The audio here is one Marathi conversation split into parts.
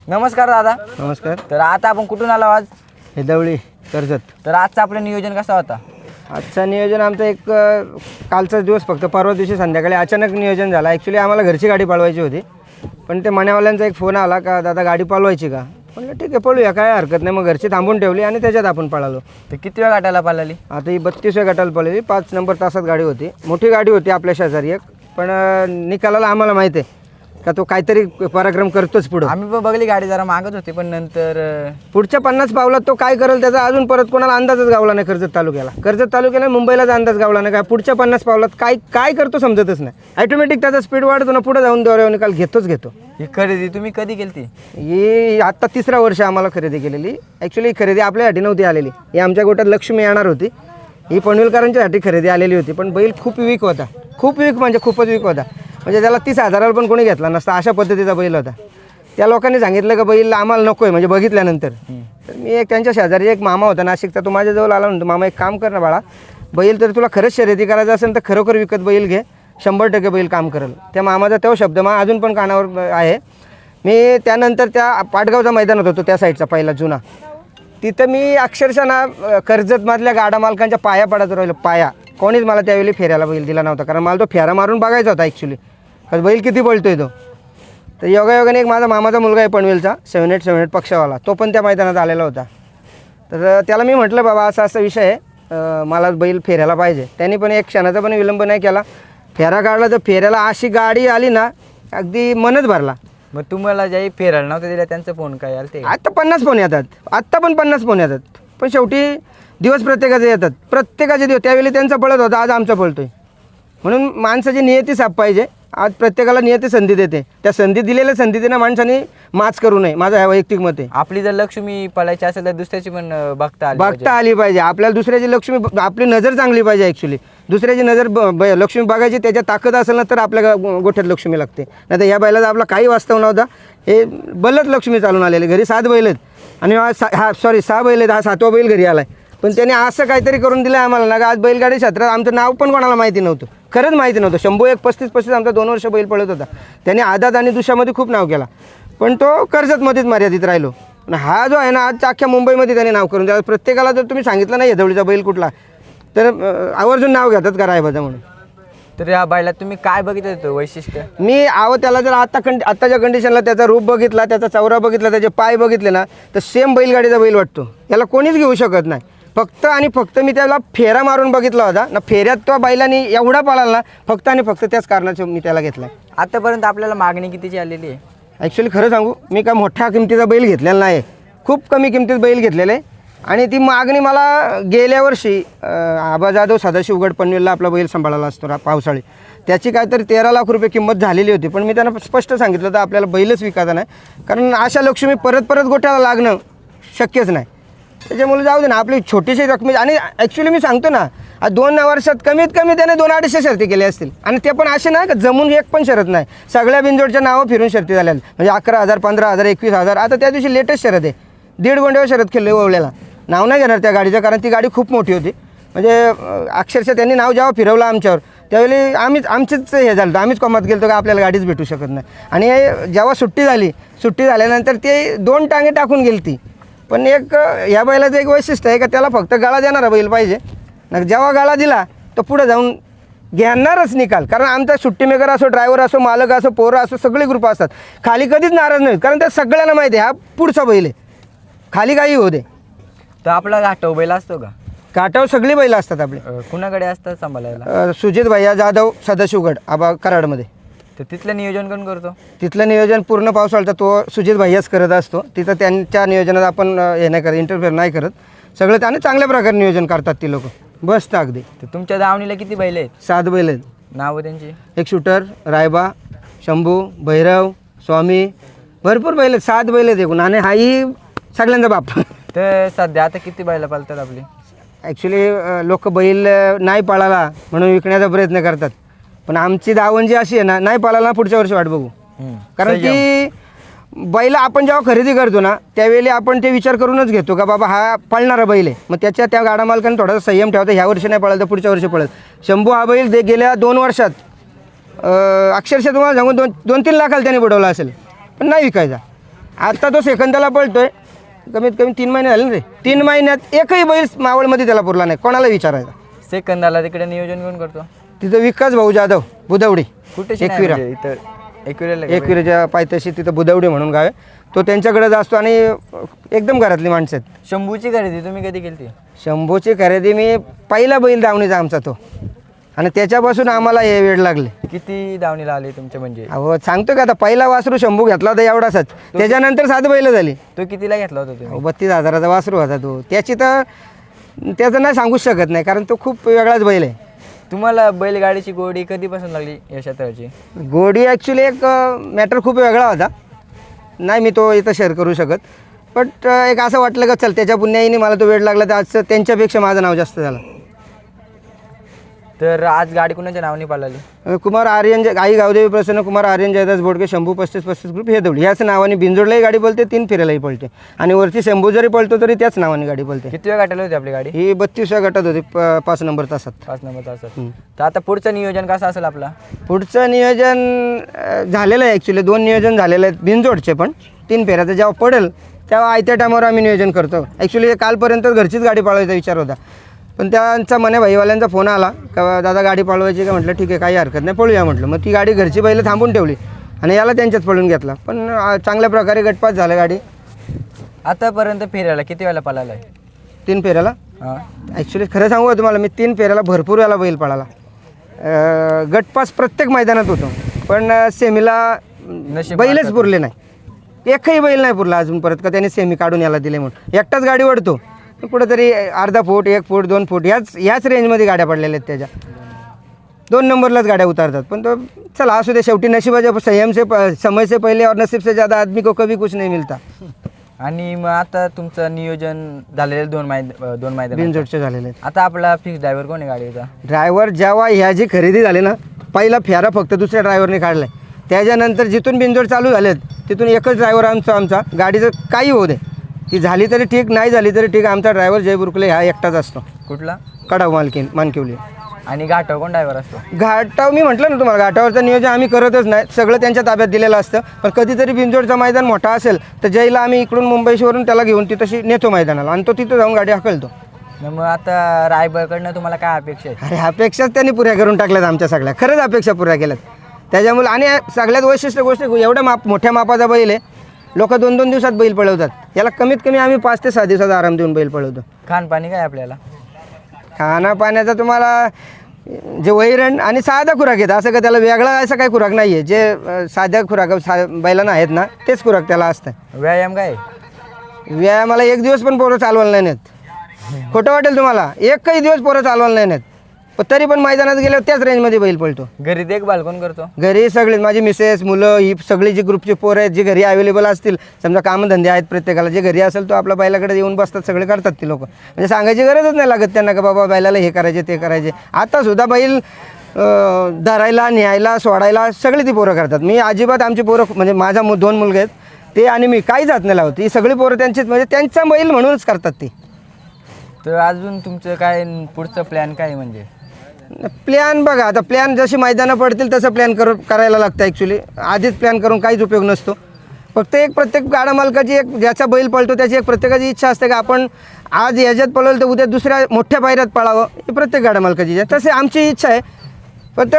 नमस्कार दादा. नमस्कार. तर आता आपण कुठून आलो आज? हेदवळी कर्जत. तर आजचं आपलं नियोजन कसं होता? आजचं नियोजन आमचं एक कालचाच दिवस फक्त परवा दिवशी संध्याकाळी अचानक नियोजन झालं. ॲक्च्युली आम्हाला घरची गाडी पळवायची होती, पण ते मण्यावाल्यांचा एक फोन आला का दादा गाडी पळवायची का? म्हणलं ठीक आहे पळूया, काय हरकत नाही. मग घरची थांबून ठेवली आणि त्याच्यात आपण पळालो. तर किती वेळ गाठायला पळाली? आता ही 32व्या गटाला पळवली. 5 नंबर तासात गाडी होती, मोठी गाडी होती आपल्या शेजारी एक. पण निकालाला आम्हाला माहिती आहे का तो काहीतरी पराक्रम करतोच पुढं. आम्ही पण बघली गाडी जरा मागत होती, पण नंतर पुढच्या 50 पावलात तो काय करेल त्याचा अजून परत कोणाला अंदाजच गावला नाही. कर्जत तालुक्याला मुंबईलाच अंदाज गावला नाही. काय पुढच्या 50 पावलात काय करतो समजतच नाही. ॲटोमॅटिक त्याचा स्पीड वाढतो ना, पुढे जाऊन दोऱ्यावर निकाल घेतो. ही खरेदी तुम्ही कधी केली ती? ही आत्ता 3रं वर्ष आम्हाला खरेदी केलेली. ॲक्च्युली खरेदी आपल्यासाठी नव्हती आलेली. ही आमच्या गोट्यात लक्ष्मी येणार होती. ही पनवेलकरांच्यासाठी खरेदी आलेली होती, पण बैल खूप वीक होता. खूप वीक म्हणजे खूपच वीक होता. म्हणजे त्याला 30,000ला पण कोणी घेतला नसता, अशा पद्धतीचा बैल होता. त्या लोकांनी सांगितलं का बैल आम्हाला नको आहे म्हणजे बघितल्यानंतर. तर मी एक त्यांच्या शेजारी एक मामा होता नाशिकचा, तो माझ्याजवळ आला म्हणतो मामा एक काम कर ना बाळा, बैल तर तुला खरंच शर्यती करायचं असेल तर खरोखर विकत बैल घे, 100% बैल काम करेल. त्या मामाचा तो शब्द अजून पण कानावर आहे. मी त्यानंतर त्या पाटगावचा मैदानात होतो त्या साईडचा पहिला जुना, तिथं मी अक्षरशः ना कर्जतमधल्या गाडा मालकांच्या पाया पडत राहिलो. पाया कोणीच मला त्यावेळी फेऱ्याला बैल दिला नव्हता, कारण मला तो फेरा मारून बघायचा होता ॲक्च्युली, कारण बैल किती पळतोय तो. तर योगायोगाने एक माझा मामाचा मुलगा आहे पनवेलचा 78 पक्षावाला, तो पण त्या मैदानात आलेला होता. तर त्याला मी म्हटलं बाबा असा असा विषय आहे, मला बैल फेऱ्याला पाहिजे. त्यांनी पण एक क्षणाचा पण विलंब नाही केला, फेरा काढला. तर फेऱ्याला अशी गाडी आली ना, अगदी मनच भरला. मग तुम्हाला ज्याही फेरायला नव्हतं दिला त्यांचा फोन काय आला ते? आत्ता 50 फोन येतात, आत्ता पण 50 फोन येतात. पण शेवटी दिवस प्रत्येकाचे येतात, प्रत्येकाचे दिवस. त्यावेळी त्यांचा पळत होता, आज आमचा पळतोय. म्हणून माणसाची नियती साफ पाहिजे. आज प्रत्येकाला नियती संधी देते, त्या संधी दिलेल्या संधीनं माणसाने माच करू नये, माझं ह्या वैयक्तिक मत आहे. आपली जर लक्ष्मी पळायची असेल तर दुसऱ्याची पण बघता आली पाहिजे. आपल्याला दुसऱ्याची लक्ष्मी, आपली नजर चांगली पाहिजे. ॲक्च्युली दुसऱ्याची नजर लक्ष्मी बघायची, त्याच्या ताकद असेल ना तर आपल्या गोठ्यात लक्ष्मी लागते. नाही तर ह्या बैलाचा आपला काही वास्तव नव्हता. हे बलच लक्ष्मी चालून आलेले. घरी 7 बैल आहेत आणि 6 बैल आहेत. हा 7वा बैल घरी आला आहे. पण त्याने असं काहीतरी करून दिलं आम्हाला ना, आज बैलगाडी क्षेत्रात आमचं नाव पण कोणाला माहिती नव्हतं, खरंच माहिती नव्हतं. शंभू एक 35 आमचा 2 वर्ष बैल पळत होता. त्याने आदात आणि दुशामध्ये खूप नाव केला, पण तो कर्जतमध्येच मर्यादित राहिलो. हा जो आहे ना, आज अख्ख्या मुंबईमध्ये त्याने नाव करून द्यायला. प्रत्येकाला जर तुम्ही सांगितलं नाही हेदवळीचा बैल कुठला, तर आवर्जून नाव घेतात का रायबाजा म्हणून. तर या बैलात तुम्ही काय बघितलं होतं वैशिष्ट्य? मी त्याला जर आत्ताच्या कंडिशनला त्याचा रूप बघितला, त्याचा चौरा बघितला, त्याचे पाय बघितले ना, तर सेम बैलगाडीचा बैल वाटतो. याला कोणीच घेऊ शकत नाही. फक्त आणि फक्त मी त्याला फेरा मारून बघितला होता ना, फेऱ्यात तो बैलाने एवढा पळाला ना, फक्त आणि फक्त त्याच कारणाचं मी त्याला घेतला आहे. आतापर्यंत आपल्याला मागणी कितीची आलेली आहे? ॲक्च्युली खरं सांगू, मी काय मोठ्या किमतीचा बैल घेतलेला नाही, खूप कमी किमतीत बैल घेतलेलं आहे. आणि ती मागणी मला गेल्या वर्षी आबा जाधव सदाशिवगड पनवेलला आपला बैल सांभाळायला असतो पावसाळी, त्याची काहीतरी 13 लाख रुपये किंमत झालेली होती. पण मी त्यांना स्पष्ट सांगितलं तर आपल्याला बैलच विकायचा नाही, कारण अशा लक्ष्मी परत गोठ्याला लागणं शक्यच नाही. त्याच्यामुळे जाऊ दे ना, आपली छोटीशी रकमी. आणि ॲक्च्युली मी सांगतो ना, 2 वर्षात कमीत कमी त्याने 200-250 शर्ती केल्या असतील. आणि ते पण असे ना जमून एक पण शरत नाही, सगळ्या बिनजोडच्या नावं फिरून शर्ती झाल्या. म्हणजे 11,000, 15,000, 21,000. आता त्या दिवशी लेटेस्ट शरत आहे, 1.5 गोंड्यावर शरत खेळले ओवळ्याला. नाव नाही घेणार त्या गाडीचं, कारण ती गाडी खूप मोठी होती. म्हणजे अक्षरशः त्यांनी नाव जेव्हा फिरवलं आमच्यावर, त्यावेळी आमचीच हे झालं, आम्हीच कमात गेलो का आपल्याला गाडीच भेटू शकत नाही. आणि जेव्हा सुट्टी झाल्यानंतर ते 2 टांगे टाकून गेली ती. पण एक ह्या बैलाचं एक वैशिष्ट्य आहे का, त्याला फक्त गळा देणारा बैल पाहिजे ना. जेव्हा गळा दिला तर पुढे जाऊन घेणारच निकाल. कारण आमचा सुट्टी मेकर असो, ड्रायव्हर असो, मालक असो, पोरं असो, सगळे ग्रुप असतात. खाली कधीच नाराज नाहीत, कारण त्या सगळ्यांना माहिती आहे हा पुढचा बैल आहे, खाली काही होऊ दे. तर आपला घाटव बैल असतो का? काटावर सगळी बैल असतात आपले. कुणाकडे असतात सांभाळायला? सुजित भैया जाधव सदाशिवगड आबा कराडमध्ये. तर तिथलं नियोजन कोण करतो? तिथलं नियोजन पूर्ण पावसाळ्याचा तो सुजित भैयाच करत असतो. तिथं त्यांच्या नियोजनात आपण हे नाही करत, इंटरफेअर नाही करत. सगळं त्याने चांगल्या प्रकारे नियोजन करतात ती लोक, बसतं अगदी. तर तुमच्या दावणीला किती बैल आहेत? 7 बैल आहेत. नावं त्यांची? एक शूटर, रायबा, शंभू, भैरव, स्वामी, भरपूर बैल आहेत. 7 बैल आहेत एकूण. आणि हाही सगळ्यांचा बाप. तर सध्या आता किती बैल पाळतात आपली? ॲक्च्युली लोक बैल नाही पाळाला म्हणून विकण्याचा प्रयत्न करतात, पण आमची दावण जी अशी आहे ना, नाही पाळायला पुढच्या वर्षी वाट बघू. कारण की बैल आपण जेव्हा खरेदी करतो ना, त्यावेळी आपण ते विचार करूनच घेतो का बाबा हा पळणारा बैल आहे. मग त्या गाडा मालकाने थोडासा संयम ठेवतो, ह्या वर्षी नाही पळाला तर पुढच्या वर्षी पळत. शंभू हा बैल गेल्या 2 वर्षात अक्षरशः तुम्हाला सांगून 2-3 लाखाला त्याने बुडवला असेल, पण नाही विकायचा. आता तो सेकंदाला पळतोय, कमीत कमी 3 महिने झाले ना रे. 3 महिन्यात एकही बैल मावळमध्ये त्याला पुरला नाही, कोणाला विचारायचा. सेकंदाला तिकडे नियोजन कोण करतो? तिथं विकास भाऊ जाधव बुदवडी, कुठे एकविरा, इथं एकविराला का? एकविराच्या पायथ्याशी तिथं बुदवडी म्हणून गाव आहे, तो त्यांच्याकडेच असतो आणि एकदम घरातली माणसं आहेत. शंभूची खरेदी तुम्ही कधी केली? शंभूची खरेदी मी पहिला बैल दावणीचा आमचा तो, आणि त्याच्यापासून आम्हाला हे वेळ लागले. किती दावणीला आले तुमचे म्हणजे? अहो सांगतो का, आता पहिला वासरू शंभू घेतला होता एवढाच, त्याच्यानंतर 7 बैल झाली. तो कितीला घेतला होता तुम्ही? 32,000चा वासरू होता तो. त्याची तर त्याचं नाही सांगूच शकत नाही, कारण तो खूप वेगळाच बैल आहे. तुम्हाला बैलगाडीची गोडी कधीपासून लागली या क्षेत्राची? गोडी ॲक्च्युली एक मॅटर खूप वेगळा होता, नाही मी तो इथं शेअर करू शकत, बट एक असं वाटलं का चल त्याच्या पुण्याईने मला तो वेळ लागला, तर आज त्यांच्यापेक्षा माझं नाव जास्त झालं. तर आज गाडी कुणाच्या नावाने पाळली? कुमार आर्यन आई गावदेवी प्रसन्न कुमार आर्यन जयदास बोडके शंभू 35-35 ग्रुप हे दौडी ह्याच नावाने बिंजोडलाही गाडी पळते, 3 फेऱ्यालाही पळते, आणि वरची शंभू जरी पळतो तरी त्याच नावाने गाडी पळते. किती वेळ गाठवली होती आपली गाडी? ही 32व्या गटात होती, 5 नंबर तासात. 5 नंबर तासात. तर आता पुढचं नियोजन कसं असेल आपला? पुढचं नियोजन झालेलं आहे, ॲक्च्युली 2 नियोजन झालेलं आहेत बिंजोडचे, पण 3 फेऱ्याचं जेव्हा पडेल तेव्हा आयत्या टायमावर आम्ही नियोजन करतो. ॲक्च्युली कालपर्यंत घरचीच गाडी पाळवायचा विचार होता, पण त्यांचा मने भाईवाल्यांचा फोन आला का दादा गाडी पाळवायची का, म्हटलं ठीक आहे काही हरकत नाही पळूया म्हटलं. मग ती गाडी घरची बैलं थांबून ठेवली आणि याला त्यांच्यात पळून घेतला, पण चांगल्या प्रकारे गटपास झाला गाडी. आतापर्यंत फेऱ्याला किती वेळेला पळाला आहे? 3 फेऱ्याला हां. ॲक्च्युली खरं सांगू का तुम्हाला, मी 3 फेऱ्याला भरपूर वेळा बैल पळाला. गटपास प्रत्येक मैदानात होतो, पण सेमीला बैलच पुरले नाही, एकही बैल नाही पुरला अजून परत का त्याने सेमी काढून याला दिले म्हणून. एकटाच गाडी ओढतो, कुठंतरी अर्धा फूट 1 फूट 2 फूट ह्याच रेंजमध्ये गाड्या पडलेल्या आहेत, त्याच्या 2 नंबरलाच गाड्या उतारतात. पण तो चला असू दे, शेवटी नशिबाच्या समय से पहिले और नसीब से ज़्यादा आदमी को कभी कुछ नहीं मिलता. आणि मग आता तुमचं नियोजन झालेलं 2 मैदान बिनजोडचे झालेले आहेत. आता आपला फिक्स ड्रायव्हर कोण आहे गाडीचा? ड्रायव्हर जेव्हा ह्याची खरेदी झाली ना, पहिला फेरा फक्त दुसऱ्या ड्रायव्हरने काढला आहे. त्याच्यानंतर जिथून बिनजोड चालू झालेत तिथून एकच ड्रायव्हर आमचा गाडीचं काही होऊ दे, ती झाली तरी ठीक, नाही झाली तरी ठीक, आमचा ड्रायव्हर जय बुरकुले हा एकटाच असतो. कुठला? कडाव मानकिवली. आणि घाटावर कोण ड्रायव्हर असतो? घाटाव मी म्हटलं ना तुम्हाला, घाटावरचं नियोजन आम्ही करतच नाही, सगळं त्यांच्या ताब्यात दिलेलं असतं. पण कधीतरी बिनजोडचा मैदान मोठा असेल तर जयला आम्ही इकडून मुंबईवरून त्याला घेऊन तिथंशी नेतो मैदानाला, आणि तो तिथं जाऊन गाडी हाकलतो. मग आता रायबरकडनं तुम्हाला काय अपेक्षा आहे? अरे अपेक्षाच त्यांनी पुऱ्या करून टाकल्यात आमच्या सगळ्या, खरंच अपेक्षा पुऱ्या केल्यात त्याच्यामुळे. आणि सगळ्यात वैशिष्ट्य गोष्ट, एवढ्या मोठ्या मापाचा बैल आहे, लोक 2-2 दिवसात बैल पळवतात, याला कमीत कमी आम्ही 5 ते 6 दिवसाचा आराम देऊन बैल पळवतो. खानपाणी काय आपल्याला? खाना पाण्याचा तुम्हाला जे वैरण आणि साधा खुराक येतं, असं का त्याला वेगळा असं काही खुराक नाही आहे, जे साध्या खुराक बैलांना आहेत ना तेच खुराक त्याला असतं. व्यायाम काय? व्यायामाला 1 दिवस पण पोरं चालवायला नाही नेत, खोटं वाटेल तुम्हाला, एकही दिवस पोरं चालवायला नाही नेत, पण तरी पण मैदानात गेल्यावर त्याच रेंजमध्ये बैल पळतो. घरी देखभाल कोण करतो? घरी सगळे माझी मिसेस, मुलं, ही सगळी जी ग्रुपची पोरं आहेत जी घरी अवेलेबल असतील, समजा कामधंदे आहेत प्रत्येकाला, जे घरी असेल तो आपल्या बैलाकडे येऊन बसतात, सगळे करतात ती लोक, म्हणजे सांगायची गरजच नाही लागत त्यांना का बाबा बैलाला हे करायचे ते करायचे. आतासुद्धा बैल धरायला, न्यायला, सोडायला सगळी ती पोरं करतात. मी अजिबात आमची पोरं, म्हणजे माझा 2 मुलगे आहेत ते आणि मी काही जात नाही लावत, ही सगळी पोरं त्यांचीच, म्हणजे त्यांचा बैल म्हणूनच करतात ती. तर अजून तुमचं काय पुढचं प्लॅन काय? म्हणजे प्लॅन बघा, आता प्लॅन जशी मैदानं पडतील तसं प्लॅन करायला लागतं. ॲक्च्युली आधीच प्लॅन करून काहीच उपयोग नसतो. फक्त एक प्रत्येक गाडा मालकाची, एक ज्याचा बैल पळतो त्याची एक प्रत्येकाची इच्छा असते की आपण आज याच्यात पळवलं तर उद्या दुसऱ्या मोठ्या पायऱ्यात पळावं, ही प्रत्येक गाडा मालकाची इच्छा. तसे आमची इच्छा आहे, फक्त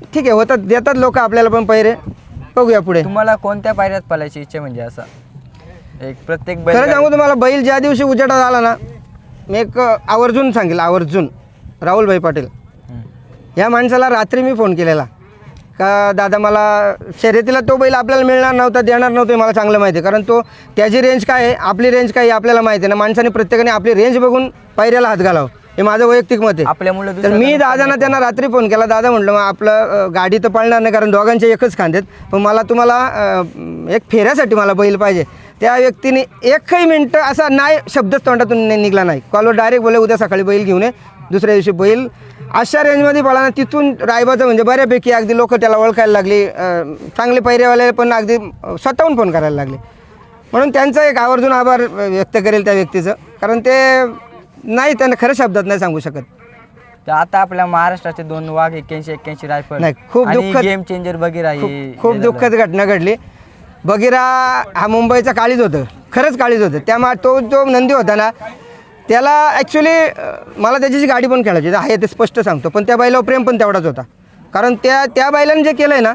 ठीक आहे होतात, देतात लोक आपल्याला पण पैरे, बघूया पुढे. तुम्हाला कोणत्या पायऱ्यात पळायची इच्छा? म्हणजे असं एक प्रत्येक बैल, खरं सांगू तुम्हाला, बैल ज्या दिवशी उजेडात आला ना, मी एक आवर्जून सांगेल, आवर्जून राहुलभाई पाटील ह्या माणसाला रात्री मी फोन केलेला का दादा मला शर्यतीला तो बैल आपल्याला मिळणार नव्हता, देणार नव्हतं, मला चांगलं माहिती आहे, कारण तो त्याची रेंज काय आहे, आपली रेंज काय आहे आपल्याला माहिती आहे ना. माणसाने प्रत्येकाने आपली रेंज बघून पायऱ्याला हात घालावं, हे माझं वैयक्तिक मत आहे. आपल्यामुळे तर मी दादांना त्यांना रात्री फोन केला, दादा म्हटलं मग आपलं गाडी तर पळणार नाही कारण दोघांचे एकच खांदेत, पण मला तुम्हाला एक फेऱ्यासाठी मला बैल पाहिजे. त्या व्यक्तीने एकही मिनटं असा नाही शब्दच तोंडातून निघला नाही, कॉलवर डायरेक्ट बोलले उद्या सकाळी बैल घेऊन ये. दुसऱ्या दिवशी बैल अशा रेंजमध्ये पळाला, तिथून रायबाचं म्हणजे बऱ्यापैकी अगदी लोक त्याला ओळखायला लागली, चांगले पैरेवाले पण अगदी स्वतःहून फोन करायला लागले. म्हणून त्यांचा एक आवर्जून आभार व्यक्त करेल त्या व्यक्तीचं, कारण ते नाही त्यांना खऱ्या शब्दात नाही सांगू शकत. तर आता आपल्या महाराष्ट्राचे 2 वाघ 81 रायफल नाही, खूप दुःखद गेम चेंजर बघिरा, खूप दुःखद घटना घडली. बगीरा हा मुंबईचा काळीज होतं, खरंच काळीज होतं. त्यामुळे तो जो नंदी होता ना त्याला ॲक्च्युली मला त्याची गाडी पण खेळायची आहे ते स्पष्ट सांगतो, पण त्या बैलावर प्रेम पण तेवढाच होता. कारण त्या बैलाने जे केलं आहे ना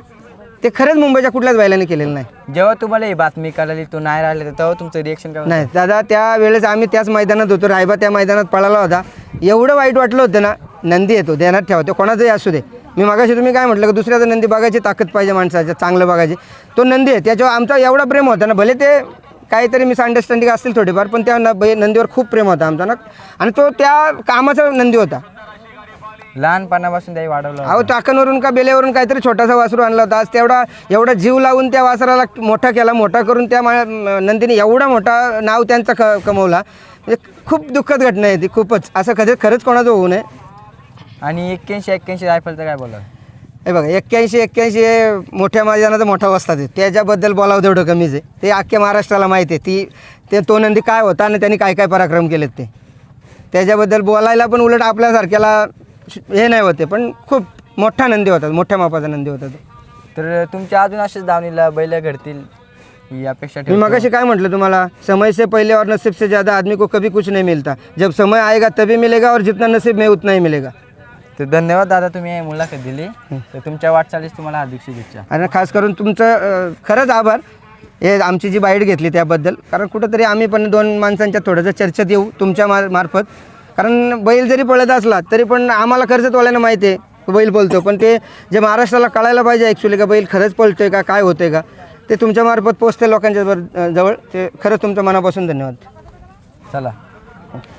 ते खरंच मुंबईच्या कुठल्याच बैलाने केलेलं नाही. जेव्हा तुम्हाला ही बातमी कळाली तो नाही राहिला तेव्हा तुमचं रिएक्शन काय होतं? नाही दादा, त्यावेळेस आम्ही त्याच मैदानात होतो, रायबा त्या मैदानात पळाला होता. एवढं वाईट वाटलं होतं ना. नंदी येतो ध्यानात ठेवा, तो कोणाचाही असू दे. मी मागाशी तुम्ही काय म्हटलं की दुसऱ्याचा नंदी बघायची ताकद पाहिजे माणसाचं, चांगलं बघायची. तो नंदी आहे, त्याच्यावर आमचा एवढा प्रेम होता ना. भले ते काहीतरी मिसअंडरस्टँडिंग असतील थोडीफार, पण त्या नंदीवर खूप प्रेम होता आमचा ना. आणि तो त्या कामाचा नंदी होता. लहानपणापासून त्याही वाढवलं अहो चाकणवरून का बेल्यावरून काहीतरी छोटासा वासरू आणला होता. आज एवढा जीव लावून त्या वासराला मोठा केला, मोठा करून त्या नंदीने एवढा मोठा नाव त्यांचा कमवला. म्हणजे खूप दुःखद घटना आहे ती, खूपच. असं खरंच कोणाचं होऊ नये. आणि 81 रायफलचं काय बोला? हे बघा 81 हे मोठ्या मैदानाचा मोठा वस्ताद आहे, त्याच्याबद्दल बोलावं तेवढं कमीच आहे. ते अख्ख्या महाराष्ट्राला माहिती आहे तो नंदी काय होता आणि त्यांनी काय काय पराक्रम केलेत ते. त्याच्याबद्दल बोलायला पण उलट आपल्यासारख्याला हे नाही होते, पण खूप मोठा नंदी होता, मोठ्या मापाचा नंदी होता तो. तर तुमच्या अजून असेच दावणीला बैल घडतील ही अपेक्षा मी ठेवतो. मगाशी काय म्हटलं तुम्हाला, समय से पहले और नसीब से ज़्यादा आदमी को कभी कुछ नहीं मिलता. जब समय आएगा तभी मिलेगा और जितना नसीब में उतना ही मिलेगा. तर धन्यवाद दादा, तुम्ही ही मुलाखत दिली. तर तुमच्या वाटचालीस तुम्हाला हार्दिक शुभेच्छा. आणि खास करून तुमचं खरंच आभार हे आमची जी बाईट घेतली त्याबद्दल. कारण कुठंतरी आम्ही पण दोन माणसांच्या थोडंसं चर्चेत येऊ तुमच्या मार्फत. कारण बैल जरी पळत असला तरी पण आम्हाला कर्जतवाल्यांना माहिती आहे बैल पळतो, पण ते जे महाराष्ट्राला कळायला पाहिजे ॲक्च्युली का बैल खरंच पळतोय का काय होतंय का, ते तुमच्या मार्फत पोचते लोकांच्या जवळ. ते खरंच तुमच्या मनापासून धन्यवाद. चला.